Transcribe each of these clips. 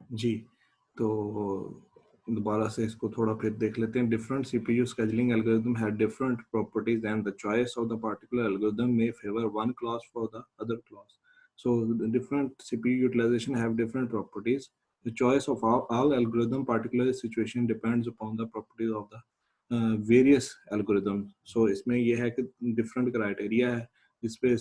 जी, तो दोबारा से इसको थोड़ा फिर देख लेते हैं। Different CPU scheduling algorithm had different properties and the choice of the particular algorithm may favor one class for the other class. So the different CPU utilization have different properties. The choice of all algorithm particular situation depends upon the properties of the various algorithms. So इसमें ये है कि different criteria है जिस पे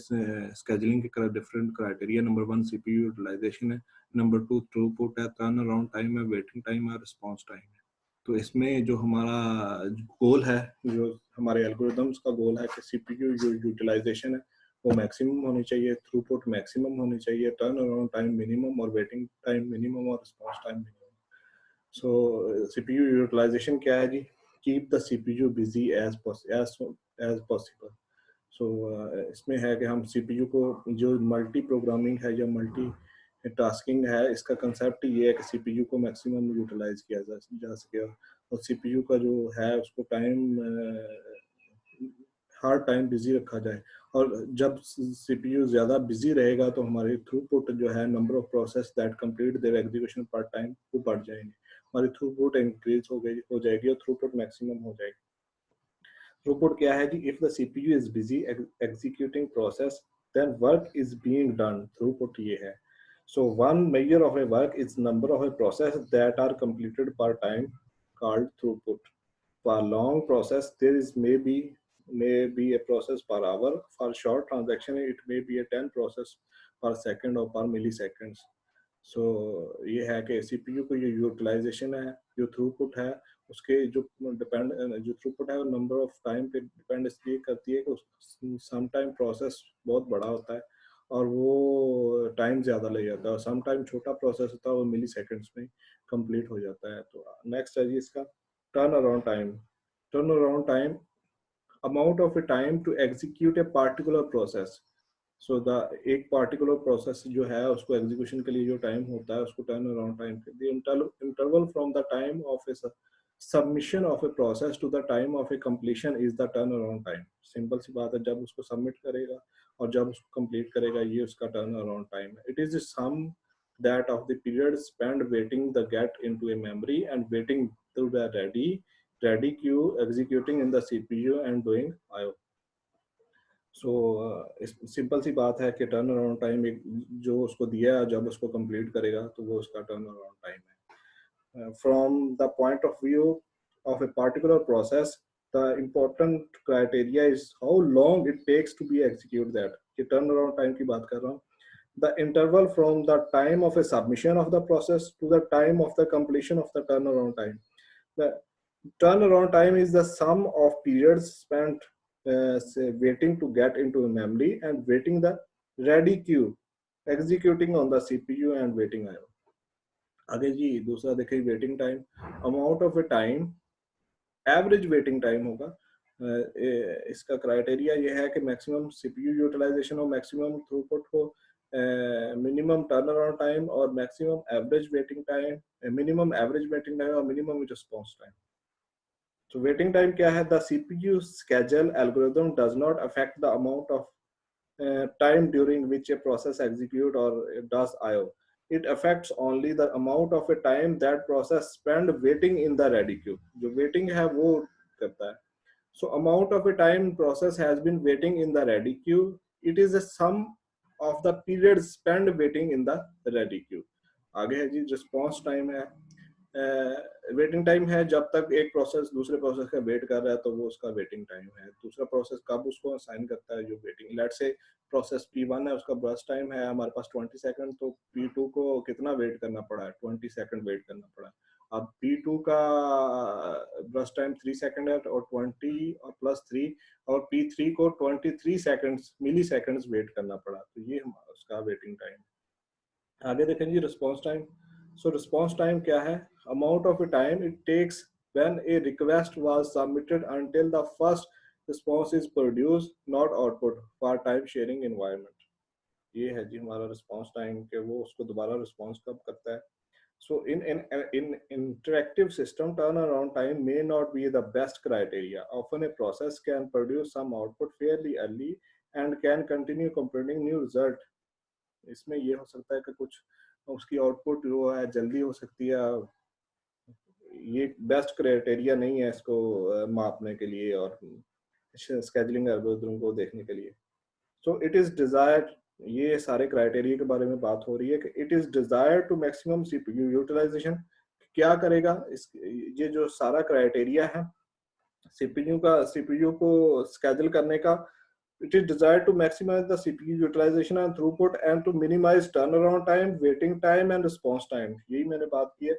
scheduling के different criteria. Number 1 CPU utilization है, number 2 throughput है, टर्न अराउंड टाइम है, वेटिंग टाइम है, रिस्पॉन्स टाइम है। तो इसमें जो हमारा गोल है, जो हमारे एल्गोरिदम्स का गोल है कि सीपीयू जो यूटिलाइजेशन है वो मैक्सिमम होनी चाहिए, थ्रूपुट मैक्सिमम होनी चाहिए, टर्न अराउंड टाइम मिनिमम और वेटिंग टाइम मिनिमम और response time minimum. So CPU utilisation क्या है जी? Keep the CPU busy as possible. So इसमें है कि हम सीपीयू को जो मल्टी प्रोग्रामिंग है या मल्टी टास्किंग है, इसका कंसेप्ट ये है कि सीपीयू को मैक्सिमम यूटिलाइज किया जा सके और सीपीयू का जो है उसको हर टाइम बिजी रखा जाए। और जब सीपीयू ज़्यादा बिजी रहेगा तो हमारी थ्रूपुट जो है, number of process that complete their execution पर टाइम, वो बढ़ जाएंगे। हमारी थ्रूपुट इंक्रीज हो जाएगी और थ्रूपुट मैक्सिमम हो जाएगी। थ्रूपुट क्या है जी? If the CPU is busy executing process then work is being done. Throughput ये है। So one measure of a work is number of a process that are completed per time, called throughput. For long process, there is may be a process per hour. For short transaction, it may be a 10 process per second or per milliseconds. सो ये है कि CPU को ये utilisation है, जो throughput है, उसके जो थ्रूपुट है वो नंबर ऑफ टाइम पे डिपेंड इसलिए करती है कि सम टाइम प्रोसेस बहुत बड़ा होता है और वो टाइम ज़्यादा ले जाता है, और सम टाइम छोटा प्रोसेस होता है वो मिली सेकेंड्स में कंप्लीट हो जाता है। तो नेक्स्ट है जी इसका turn around time. Turn around time, amount of a time to execute a particular process. So the एक पार्टिकुलर प्रोसेस जो है उसको एग्जीक्यूशन के लिए जो टाइम होता है उसको टर्न अराउंड टाइम कहते हैं। Interval from the time of a submission of a process to the time of a completion is the turn around time. Simple सी बात है, जब उसको सबमिट करेगा और जब उसको कंप्लीट करेगा, ये उसका टर्न अराउंड टाइम है। It is the sum that of the period spent waiting the get into a memory and waiting to the ready queue, executing in the CPU and doing IO. So simple सी बात है कि turn around time एक जो उसको दिया है, जब उसको कंप्लीट करेगा तो वो उसका टर्न अराउंड टाइम है। From the point of view of a particular process, the important criteria is how long it takes to be execute that. कि टर्न अराउंड टाइम की बात कर रहा हूँ। The interval from the time of a submission of the process to the time of the completion of the turn around time. The turnaround time is the sum of periods spent waiting to get into memory and waiting the ready queue, executing on the CPU and waiting IO. आगे जी दूसरा देखिए waiting time. Amount of a time, average waiting time होगा। इसका criteria ये है कि maximum CPU utilization हो, मैक्सिमम थ्रूपुट हो, मिनिमम टर्न अराउंड टाइम और maximum average waiting time, minimum average waiting time और minimum response time. So waiting time क्या है? The CPU schedule algorithm does not affect the amount of time during which a process execute or does IO. It affects only the amount of a time that process spend waiting in the ready queue. जो waiting है वो करता है। So amount of a time process has been waiting in the ready queue. It is a sum of the period spent waiting in the ready queue. आगे है जी response time है। Waiting time है जब तक एक प्रोसेस दूसरे process का wait कर रहा है तो वो उसका वेटिंग टाइम है। दूसरा प्रोसेस कब उसको असाइन करता है, जो वेटिंग, लेट से प्रोसेस P1 है, उसका बर्स्ट टाइम है हमारे पास 20 सेकंड, तो P2 को कितना वेट करना पड़ा है? 20 सेकंड वेट करना पड़ा। अब P2 का बर्स्ट टाइम 3 सेकंड है और 20 और प्लस 3, और P3 को 23 सेकंड्स मिली सेकंड्स वेट करना पड़ा। तो ये उसका वेटिंग टाइम। आगे देखें जी response time. So response time क्या है? Amount of a time it takes when a request was submitted until the first response is produced, not output, for time sharing environment. ये है जी हमारा रिस्पॉन्स टाइम के वो उसको दोबारा रिस्पॉन्स कब करता है। So in interactive system, turnaround time may not be the best criteria. Often a process can produce some output fairly early and can continue computing new result. इसमें ये हो सकता है कि कुछ उसकी आउटपुट जो है जल्दी हो सकती है। ये बेस्ट क्राइटेरिया नहीं है इसको मापने के लिए और स्केजुलिंग एल्गोरिथम को देखने के लिए। सो इट इज डिजायर्ड, ये सारे क्राइटेरिया के बारे में बात हो रही है कि it is desired to maximum CPU utilisation. क्या करेगा इस, ये जो सारा क्राइटेरिया है सीपीयू को स्केड्यूल करने का, it is desired to maximize the CPU utilization and throughput and to minimize turnaround time, waiting time and response time। यही मैंने बात की है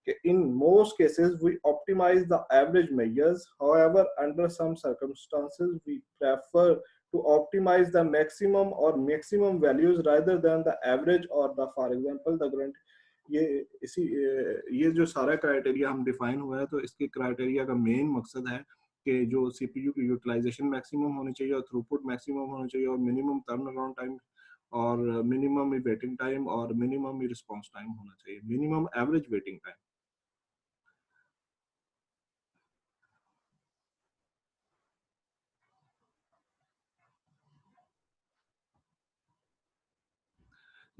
कि in most cases we optimize the average measures, however under some circumstances we prefer to optimize the maximum values rather than the average or the, for example the current। ये जो सारा criteria हम डिफाइन हुआ है, तो इसके criteria का main मकसद है कि जो सीपीयू की यूटिलाइजेशन मैक्सिमम होनी चाहिए और थ्रूपुट मैक्सिमम होना चाहिए और मिनिमम टर्न अराउंड टाइम और मिनिमम वेटिंग टाइम और मिनिमम रिस्पांस टाइम होना चाहिए, मिनिमम एवरेज वेटिंग टाइम।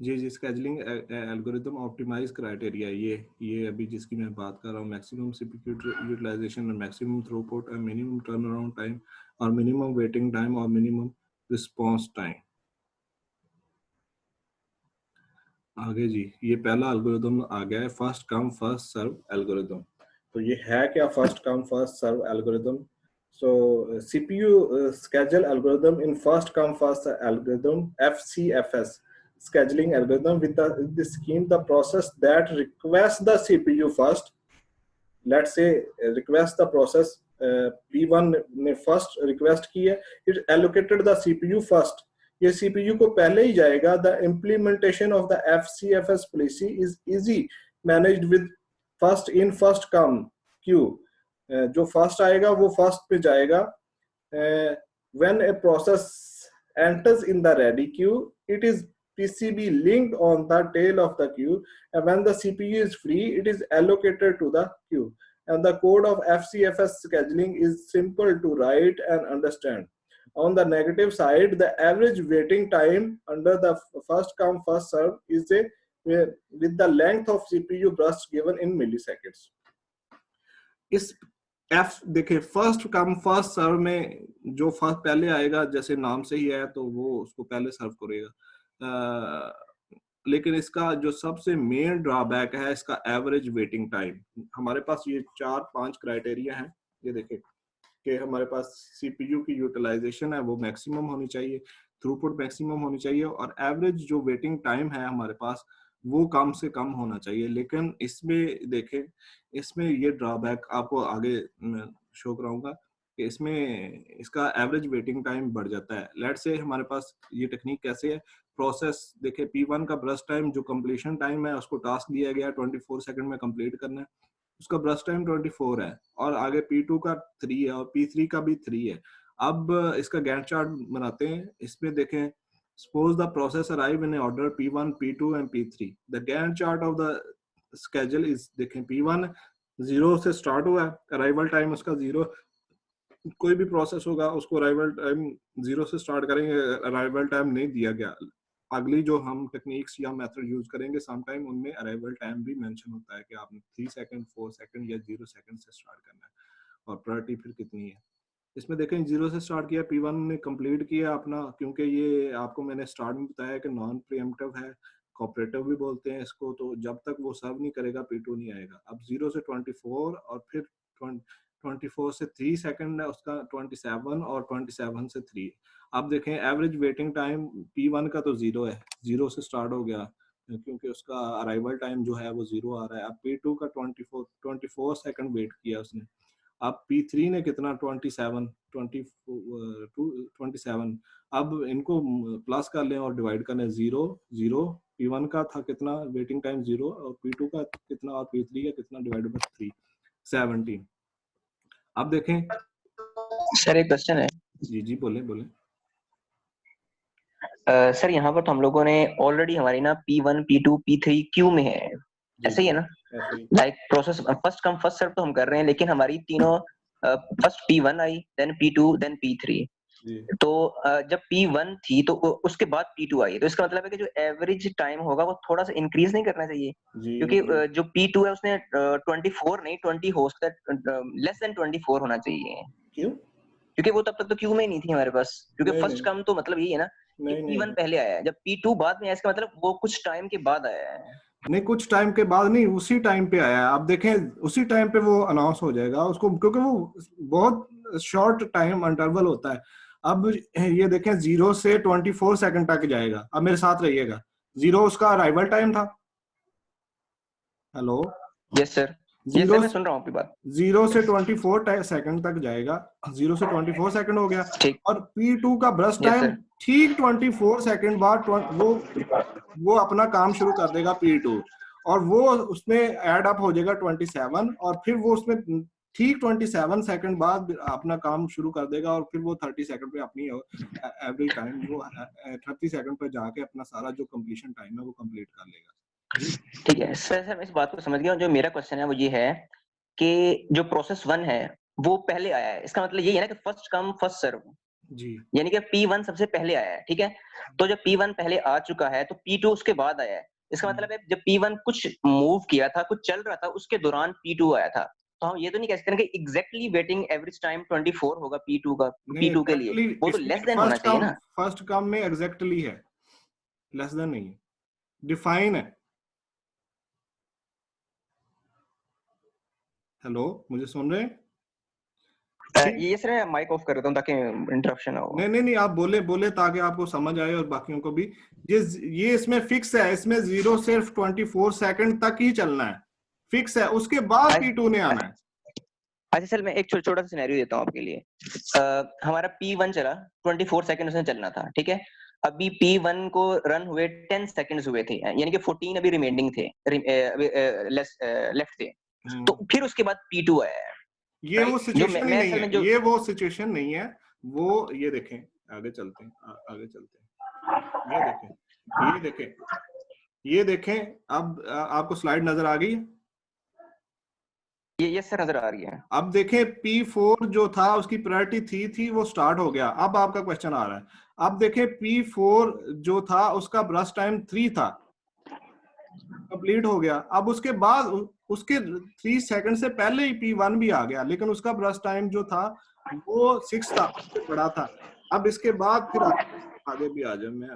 जी स्केजुलिंग एल्गोरिथम ऑप्टिमाइज क्राइटेरिया, ये अभी जिसकी मैं बात कर रहा हूँ, मैक्सिमम सीपीयू यूटिलाइजेशन और मैक्सिमम थ्रूपुट और मिनिमम टर्न अराउंड टाइम और मिनिमम वेटिंग टाइम और मिनिमम रिस्पांस टाइम। आगे जी, ये पहला एल्गोरिथम आ गया है first come first serve algorithm. तो ये है क्या first come first serve algorithm? So CPU schedule algorithm in first come first algorithm, FCFS scheduling algorithm with the scheme, the process that requests the CPU first। Let's say request the process P1 ने first request की है, it allocated the CPU first। ये CPU को पहले ही जाएगा। The implementation of the FCFS policy is easy managed with first in first come queue। जो first आएगा वो फर्स्ट पे जाएगा। When a process enters in the ready queue, it is PCB linked on the tail of the queue, and when the CPU is free, it is allocated to the queue। And the code of FCFS scheduling is simple to write and understand। On the negative side, the average waiting time under the first come first serve is with the length of CPU burst given in milliseconds। इस F देखिए first come first सर्व में जो first पहले आएगा, जैसे नाम से ही है, तो वो उसको पहले सर्व करेगा। लेकिन इसका जो सबसे मेन ड्रॉबैक है इसका एवरेज वेटिंग टाइम। हमारे पास ये 4-5 क्राइटेरिया हैं, ये देखिए कि हमारे पास सीपीयू की यूटिलाइजेशन है वो मैक्सिमम होनी चाहिए, थ्रूपुट मैक्सिमम होनी चाहिए और एवरेज जो वेटिंग टाइम है हमारे पास वो कम से कम होना चाहिए। लेकिन इसमें देखें, इसमें ये ड्रॉबैक आपको आगे शो कराऊंगा कि इसमें इसका एवरेज वेटिंग टाइम बढ़ जाता है। लेट्स से हमारे पास ये टेक्निक कैसे है, प्रोसेस देखिए P1 का ब्रश टाइम जो कंप्लीशन टाइम है उसको टास्क दिया गया 24 सेकंड में कंप्लीट करना है, उसका ब्रश टाइम 24 है और आगे P2 का 3 है और P3 का भी 3 है। अब इसका गैंट चार्ट बनाते हैं। इसमें देखें, suppose the process arrive in order P1, P2 and P3। The Gantt chart of the schedule is देखें P1 0 से स्टार्ट हुआ है, अराइवल टाइम उसका 0। कोई भी प्रोसेस होगा उसको अराइवल टाइम 0 से स्टार्ट करेंगे, अराइवल टाइम नहीं दिया गया। अगली जो हम टेक्निक्स या मेथड यूज करेंगे सम टाइम उनमें अराइवल टाइम भी मेंशन होता है कि आपने 3 सेकंड 4 सेकंड या 0 सेकंड से स्टार्ट करना है और प्रायोरिटी फिर कितनी है। इसमें देखें 0 से स्टार्ट किया, P1 ने कंप्लीट किया अपना, क्योंकि ये आपको मैंने स्टार्ट में बताया कि नॉन प्रीएम्प्टिव है, कोऑपरेटिव भी बोलते हैं इसको, तो जब तक वो सर्व नहीं करेगा P2 नहीं आएगा। अब 0 से 24 और फिर 24 से 3 सेकंड है उसका 27 और 27 से 3। अब देखें एवरेज वेटिंग टाइम P1 का तो 0 है, 0 से स्टार्ट हो गया क्योंकि उसका अराइवल टाइम जो है वो 0 आ रहा है। अब P2 का 24 सेकंड वेट किया उसने। अब P3 ने कितना 27। अब इनको प्लस कर लें और डिवाइड कर लें 0 P1 का था कितना वेटिंग टाइम 0 और P2 का कितना और P3 का कितना डिवाइडेड बाय 3 17। अब देखें सर एक क्वेश्चन है। जी बोले सर यहाँ पर तो हम लोगों ने ऑलरेडी हमारी ना P1 P2 P3 क्यू में है, ऐसे ही है ना? Like process first come first serve तो हम कर रहे हैं, लेकिन हमारी तीनों फर्स्ट P1 आई, देन P2 देन P3। तो जब P1 थी तो उसके बाद P2 आई, तो इसका मतलब है कि जो एवरेज टाइम होगा वो थोड़ा सा इंक्रीज नहीं करना चाहिए, क्योंकि जो P2 है उसने 24 नहीं 20 हो सकता है, लेस देन 24 होना चाहिए। क्यों? क्योंकि वो तब तक तो क्यू में ही नहीं थी हमारे पास, क्योंकि नहीं, फर्स्ट कम तो मतलब यही है ना कि P1 पहले आया है, जब P2 बाद में आया इसका मतलब वो कुछ टाइम के बाद आया है। नहीं, कुछ टाइम के बाद नहीं, उसी टाइम पे आया है। आप देखें उसी टाइम पे वो अनाउंस हो जाएगा उसको, क्योंकि वो बहुत शॉर्ट टाइम इंटरवल होता है। अब ये देखें 0 से 24 सेकंड तक जाएगा। अब मेरे साथ रहिएगा, 0 उसका अराइवल टाइम था। Hello, yes sir, yes sir, मैं सुन रहा हूँ आपकी बात। 0 से 24 सेकंड तक जाएगा, 0 से 24 सेकंड हो गया। और P2 का ब्रश टाइम ठीक 24 सेकंड बाद वो अपना काम शुरू कर देगा P2, और वो उसमें ऐड अप हो जाएगा 27, और फिर वो उसमें ठीक 27 सेकंड बाद अपना काम शुरू कर देगा, और फिर वो 30 सेकंड पे अपनी एवरी टाइम वो 30 सेकंड पे जाके अपना सारा जो कंप्लीशन टाइम है वो कंप्लीट कर लेगा। ठीक है सर, मैं इस बात को समझ गया। जो मेरा क्वेश्चन है वो ये है कि जो प्रोसेस 1 है वो पहले आया है, इसका मतलब यही है ना कि फर्स्ट कम फर्स्ट सर्व जी, यानी कि P1 सबसे पहले आया है, ठीक है। तो जब P1 पहले आ चुका है तो P2 उसके बाद आया है, इसका मतलब है जब P1 कुछ मूव किया था, कुछ चल रहा था, उसके दौरान P2 आया था। तो हम ये तो नहीं कह सकते कि एग्जैक्टली वेटिंग एवरेज टाइम 24 होगा P2 का, P2 के लिए वो तो लेस देन होना चाहिए ना। फर्स्ट कम में एग्जैक्टली है, लेस देन नहीं है, डिफाइन है। हेलो, मुझे सुन रहे हैं? ये सर मैं माइक ऑफ कर देता हूं ताकि इंटरप्शन ना हो। नहीं, आप बोले ताकि आपको समझ आए और बाकियों को भी। ये इसमें फिक्स है, इसमें 0 सिर्फ 24 सेकंड तक ही चलना है, फिक्स है। उसके बाद P2 ने आना है। अच्छा सर, मैं एक छोटा सा सिनेरियो देता हूँ आपके लिए। हमारा P1 चला 24 सेकंड उसने चलना था, ठीक है। अभी P1 को रन हुए 10 सेकंड्स हुए थे, यानी कि 14 अभी रिमेंडिंग थे, लेफ्ट थे। तो फिर उसके बाद P2 आया है। ये वो सिचुएशन ही नहीं है, ये वो सिचुएशन नहीं है वो। ये देखें, आगे चलते हैं, ये देखें। अब आपको स्लाइड नजर आ गई है? ये सर नजर आ रही है। अब देखें P4 जो था उसकी प्रायोरिटी थी वो स्टार्ट हो गया। अब आपका क्वेश्चन आ रहा है, अब देखें P4 जो था उसका ब्रश टाइम 3 था, कंप्लीट हो गया। अब उसके बाद उसके 3 सेकंड से पहले ही P1 भी आ गया, लेकिन उसका ब्रश टाइम जो था वो 6 था, उससे बड़ा था। अब इसके बाद फिर आगे भी आ जाए, मैं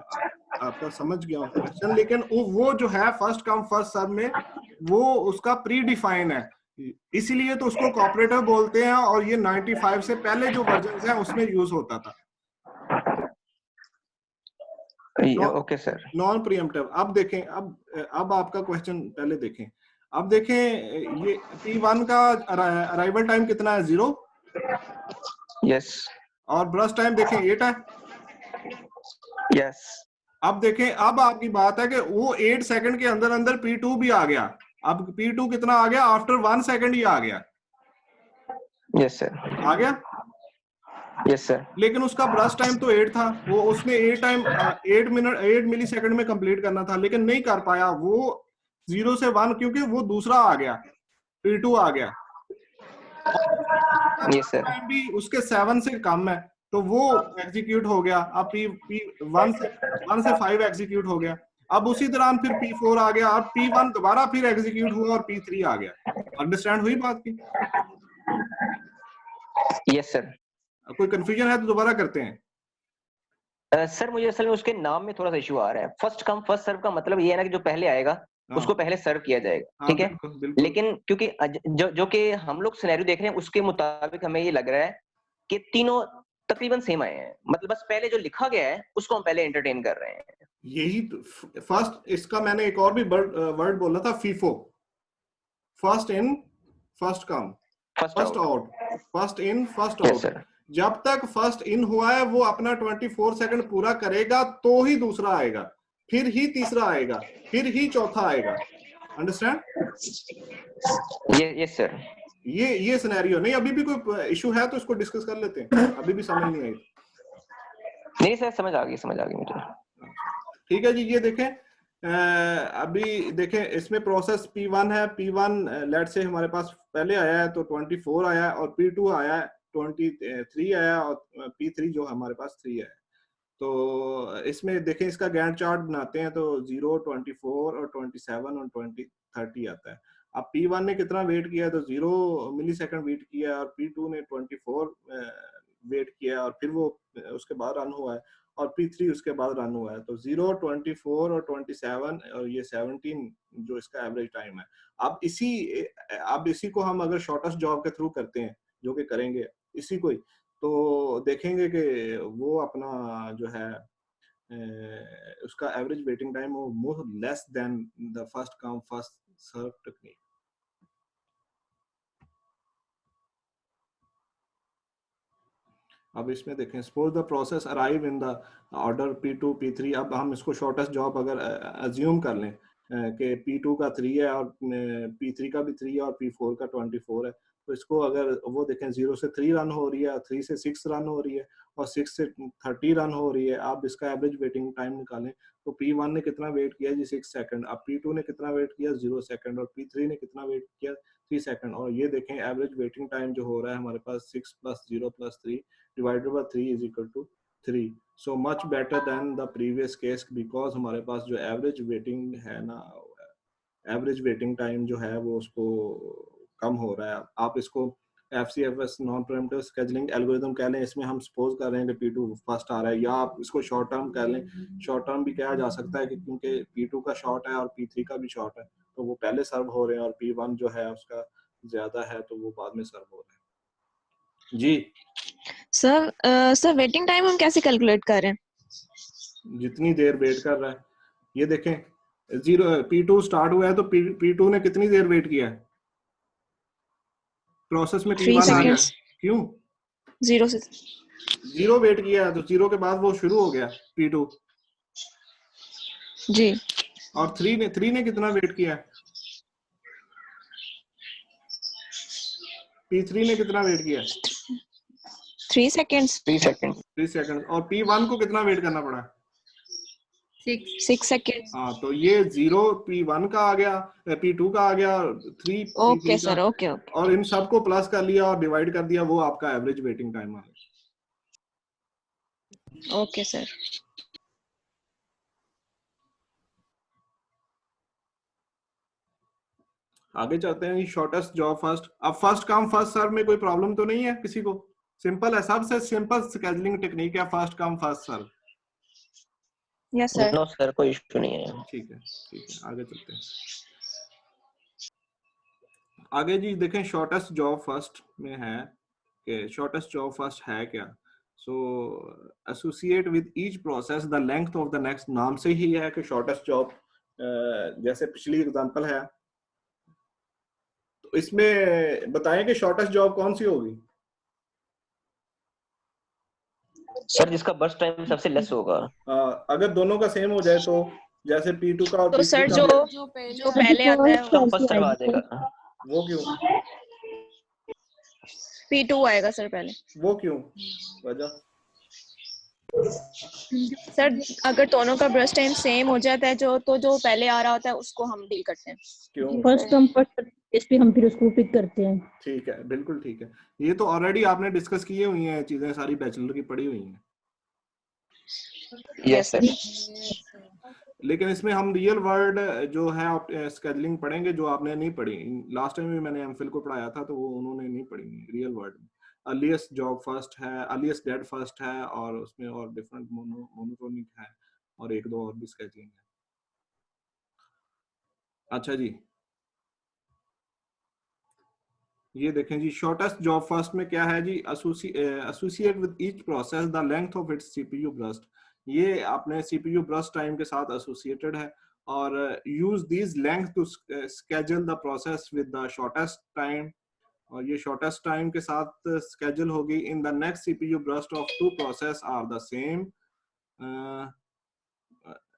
आपका समझ गया हूँ क्वेश्चन, लेकिन वो जो है फर्स्ट कम फर्स्ट सर्व में वो उसका प्री डिफाइन है, इसीलिए तो उसको कोऑपरेटिव बोलते हैं, और ये 95 से पहले जो वर्जन है उसमें यूज होता था। Okay sir, non pre-emptive. अब देखें, अब आपका क्वेश्चन पहले देखें। अब देखें, ये P1 का अराइवल टाइम कितना है? 0। यस। और ब्रश टाइम देखें 8 है। यस। अब देखें, अब आपकी बात है कि वो 8 सेकंड के अंदर अंदर P2 भी आ गया। अब P2 कितना आ गया? आफ्टर 1 सेकंड ही आ गया। यस सर, आ गया। Yes sir. लेकिन उसका ब्रश टाइम तो 8 था, वो उसने 8 मिली सेकंड में कंप्लीट करना था, लेकिन नहीं कर पाया वो 0 से 1, क्योंकि वो दूसरा आ गया, P2 आ गया। Yes sir. टाइम भी उसके 7 से कम है, तो वो एग्जीक्यूट हो गया। अब P1 से 5 एग्जीक्यूट हो गया। अब उसी दौरान फिर P4 आ गया, और P1 दोबारा फिर एग्जीक्यूट हुआ, और P3 आ गया। अंडरस्टैंड हुई बात की? Yes sir. कोई कंफ्यूजन है तो दोबारा करते हैं। सर मुझे असल में उसके नाम में थोड़ा सा इशू आ रहा है। फर्स्ट कम फर्स्ट सर्व का मतलब ये है ना कि जो पहले आएगा उसको पहले सर्व किया जाएगा, ठीक है। बिल्कुल। लेकिन क्योंकि जो कि हम लोग सिनेरियो देख रहे हैं उसके मुताबिक हमें ये लग रहा है कि तीनों तकरीबन सेम आए हैं, मतलब बस पहले जो लिखा गया है उसको हम पहले एंटरटेन कर रहे हैं। यही तो फर्स्ट, इसका मैंने एक और भी वर्ड बोला था, FIFO, first in first come first out, first in first out. जब तक फर्स्ट इन हुआ है वो अपना 24 सेकंड पूरा करेगा तो ही दूसरा आएगा, फिर ही तीसरा आएगा, फिर ही चौथा आएगा। अंडरस्टैंड? Yes sir. ये सिनेरियो नहीं। अभी भी कोई इशू है तो इसको डिस्कस कर लेते हैं, अभी भी समझ नहीं आई? नहीं सर, समझ आ गई मुझे। ठीक है जी। ये देखें, अभी देखें इसमें प्रोसेस P1 है। P1 लेट से हमारे पास पहले आया है तो 24 आया है, और P2 आया है 23 आया और P3 जो हमारे पास 3 है। तो इसमें देखें इसका गैंट चार्ट बनाते हैं तो 0, 24 और 27 और 30 आता है। अब P1 ने कितना वेट किया है तो 0 मिलीसेकंड वेट किया और P2 ने 24 वेट किया और फिर वो उसके बाद रन हुआ है और P3 उसके बाद रन हुआ है। तो 0, 24 और 27 और ये 17 जो इसका एवरेज टाइम है। अब इसी को हम अगर शॉर्टेस्ट जॉब के थ्रू करते हैं, जो कि करेंगे इसी को ही, तो देखेंगे कि वो अपना जो है उसका एवरेज वेटिंग टाइम वो more less than the first come first serve technique. अब इसमें देखें, suppose the process arrive in the order P2 P3। अब हम इसको शॉर्टेस्ट जॉब अगर अज्यूम कर लें कि P2 का 3 है और P3 का भी 3 है और P4 का 24 है, तो इसको अगर वो देखें 0 से 3 रन हो रही है, 3 से 6 रन हो रही है और 6 से 30 रन हो रही है। आप इसका एवरेज वेटिंग टाइम निकालें तो P1 ने कितना वेट किया जी 6 सेकंड, अब P2 ने कितना वेट किया 0 सेकंड और P3 ने कितना वेट किया 3 सेकंड। और ये देखें एवरेज वेटिंग टाइम जो हो रहा है हमारे पास 6 + 0 + 3 divided by 3 is equal to 3, so much better than the previous case because हमारे पास जो एवरेज वेटिंग है ना, एवरेज वेटिंग टाइम जो है वो उसको कम हो रहा है। आप इसको FCFS non pre-emptive scheduling algorithm कह लें, इसमें हम सपोज कर रहे हैं कि P2 फर्स्ट आ रहा है, या आप इसको शॉर्ट टर्म कह लें। शॉर्ट टर्म भी कहा जा सकता है कि क्योंकि P2 का शॉर्ट है और P3 का भी शॉर्ट है तो वो पहले सर्व हो रहे हैं और P1 जो है उसका ज्यादा है तो वो बाद में सर्व हो रहे हैं। जी सर वेटिंग टाइम हम कैसे कैलकुलेट कर रहे हैं? जितनी देर वेट कर रहा है, ये देखें 0 P2 स्टार्ट हुआ है तो P2 ने कितनी देर वेट किया है प्रोसेस में? 3 P1 आ गया, seconds क्यों? 0 से 0 वेट किया है तो 0 के बाद वो शुरू हो गया P2। जी, और 3 ने कितना वेट किया है? P3 ने कितना वेट किया? 3 seconds 3 सेकंड। और P1 को कितना वेट करना पड़ा? 6 seconds। हाँ, तो ये 0 P1 का आ गया, P2 का आ गया, 3 ओके P3 सर, का, ओके और इन सबको प्लस कर लिया और डिवाइड कर दिया, वो आपका एवरेज वेटिंग टाइम आ गया। Okay sir. आगे चलते हैं। Shortest job first. अब फर्स्ट कम फर्स्ट सर्व में कोई प्रॉब्लम तो नहीं है किसी को? सिंपल है, सबसे सिंपल स्केजुलिंग टेक्निक है first come first serve. Yes sir. No sir, कोई इशू नहीं है। ठीक है, आगे चलते हैं। आगे जी देखें, शॉर्टेस्ट जॉब फर्स्ट में है कि शॉर्टेस्ट जॉब फर्स्ट है क्या। So associate with each process the length of the next. नाम से ही है कि शॉर्टेस्ट जॉब, जैसे पिछली एग्जांपल है तो इसमें बताएं कि शॉर्टेस्ट जॉब कौन सी होगी सर जिसका बर्स्ट टाइम सबसे लेस होगा। अगर दोनों का सेम हो जाए तो, जैसे P2 का और तो P3 सर का जो पहले आता है कम फर्स्ट सर्व आ जाएगा। वो क्यों? P2 आएगा सर पहले। वो क्यों, वजह? सर अगर दोनों का ब्रश टाइम सेम हो जाता है तो जो पहले आ रहा होता है उसको हम डील करते हैं। क्यों? फर्स्ट कम फर्स्ट इस पे हम फिर उसको पिक करते हैं। ठीक है, बिल्कुल ठीक है। ये तो ऑलरेडी आपने डिस्कस किए हुई हैं चीजें, सारी बैचलर की पढ़ी हुई हैं। Yes sir. लेकिन इसमें हम रियल वर्ल्ड जो है स्केजुलिंग पढ़ेंगे जो आपने नहीं पढ़ी। लास्ट टाइम भी मैंने एमफिल को पढ़ाया था तो वो उन्होंने नहीं पढ़ी रियल वर्ल्ड में। अर्लीस्ट जॉब फर्स्ट है, अर्लीस्ट डेट फर्स्ट है, और उसमें और डिफरेंट मोनोटोनिक है और एक दो और भी स्केजुलिंग है। अच्छा जी, ये देखें जी, शॉर्टेस्ट जॉब फर्स्ट में क्या है जी, associate with each process the length of its CPU burst. ये आपने CPU बर्स्ट टाइम के साथ एसोसिएटेड है और use this length to schedule the process with the shortest time, और ये शॉर्टेस्ट टाइम के साथ स्केड्यूल होगी in the next CPU burst of two process are the same.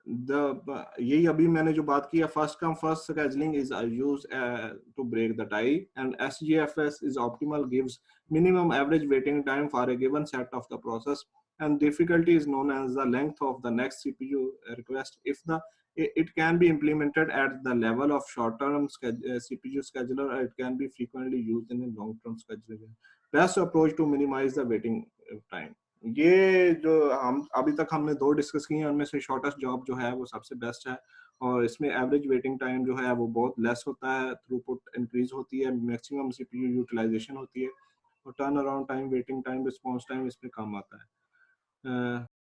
यही अभी मैंने जो बात की है, first come first scheduling is used to break the tie, and SGFS is optimal, gives minimum average waiting time for a given set of the process, and difficulty is known as the length of the next CPU request. If the It can be implemented at the level of short-term CPU scheduler, or it can be frequently used in a long-term scheduler. Best approach to minimize the waiting time. ये जो हम अभी तक हमने 2 discuss किए हैं, उनमें से शॉर्टेस्ट जॉब जो है वो सबसे बेस्ट है, और इसमें एवरेज वेटिंग टाइम जो है वो बहुत लेस होता है, थ्रूपुट इंक्रीज होती है, मैक्सिमम सीपीयू यूटिलाइजेशन होती है, और turn around time, waiting time, response time इसमें कम आता है।